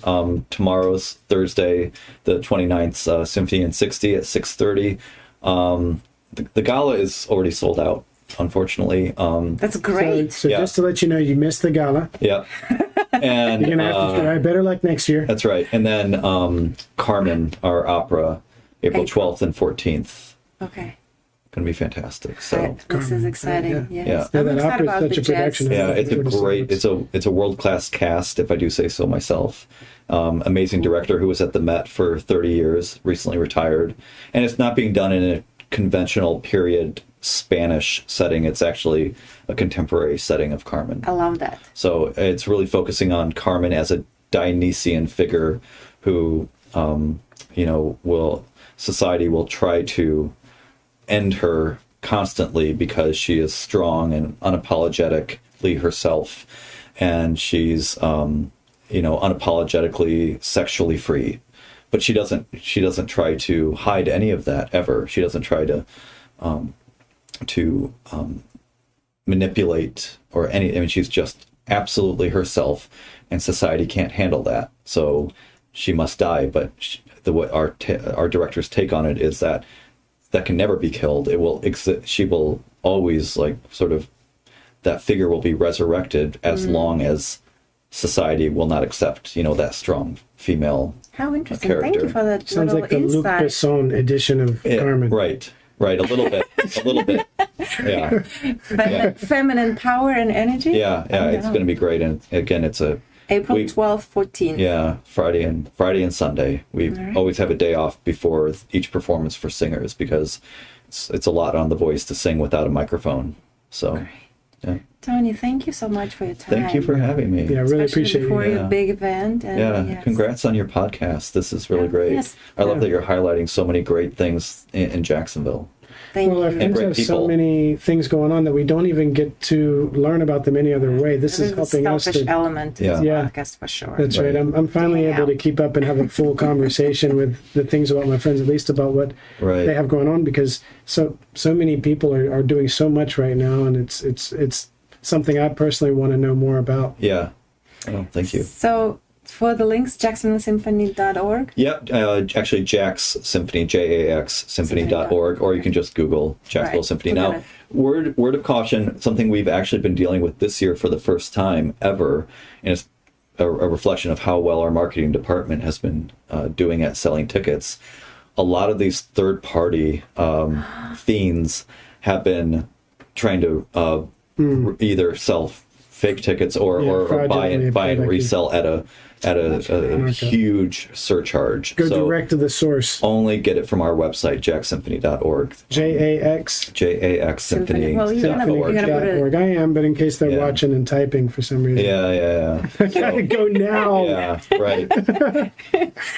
tomorrow's Thursday, the 29th, Symphony in 60 at 6:30. The gala is already sold out, unfortunately. That's great. So Yeah. just to let you know, you missed the gala. Yeah. And You're going to have to try better luck next year. that's right. And then Carmen, our opera, April 12th and 14th. Okay. Going to be fantastic. So This is exciting. Yeah. Yes. Yeah. I'm Yeah, that excited opera is about such the a production. jazz. yeah, it's a Everybody great, celebrates. it's a world-class cast, if I do say so myself. Amazing director who was at the Met for 30 years, recently retired. And it's not being done in a conventional period Spanish setting. It's actually a contemporary setting of Carmen. I love that. So it's really focusing on Carmen as a Dionysian figure who, society will try to end her constantly because she is strong and unapologetically herself. And she's, unapologetically sexually free. but she doesn't try to hide any of that ever. She doesn't try to manipulate or any. I mean, she's just absolutely herself, and society can't handle that. So she must die. But our director's take on it is that can never be killed. It will exist. She will always, like, sort of, that figure will be resurrected as long as society will not accept, that strong female How interesting. character. Thank you for that Sounds little like the Luc insight. Besson edition of Carmen. Right, a little bit, yeah. Feminine power and energy. Yeah, it's going to be great. And again, it's April 12th, 14th. Yeah, Friday and Sunday. We always have a day off before each performance for singers, because it's a lot on the voice to sing without a microphone. So, yeah. Tony, thank you so much for your time. Thank you for having me. Yeah, I really Especially appreciate before you. your big event. And yes. Congrats on your podcast. This is really great. Yes. I love that you're highlighting so many great things in Jacksonville. Thank Well, our you. friends great have so people. many things going on that we don't even get to learn about them any other way. This is There's a helping us selfish to. element to Yeah. this Yeah. podcast for sure. That's right. I'm finally Yeah. able to keep up and have a full conversation with the things about my friends, at least about what Right. they have going on, because so many people are doing so much right now, and it's something I personally want to know more about. Yeah. Oh, thank you. So for the links, jacksonvillesymphony.org. Yep, actually Jax Symphony, JAX Symphony.org, or you can just Google Jacksonville Right. Symphony. We're Now, word of caution, something we've actually been dealing with this year for the first time ever, and it's a reflection of how well our marketing department has been doing at selling tickets. A lot of these third-party fiends have been trying to either sell fake tickets or buy and fraudulently resell at a huge surcharge. Go So direct to the source. only get it from our website, jacksymphony.org. JAX. JAX Symphony. Well, you're gonna put it- .org. I am, but in case they're Yeah. watching and typing for some reason. Yeah. I gotta go now. Yeah, right.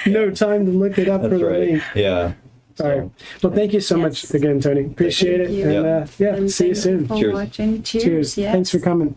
No time to look it up for That's the right. link. Yeah. All right. Well, thank you so much Yes. again, Tony. Appreciate Thank it. you. And Yeah. see you And thank soon. for Cheers. watching. Cheers. Yes. Thanks for coming.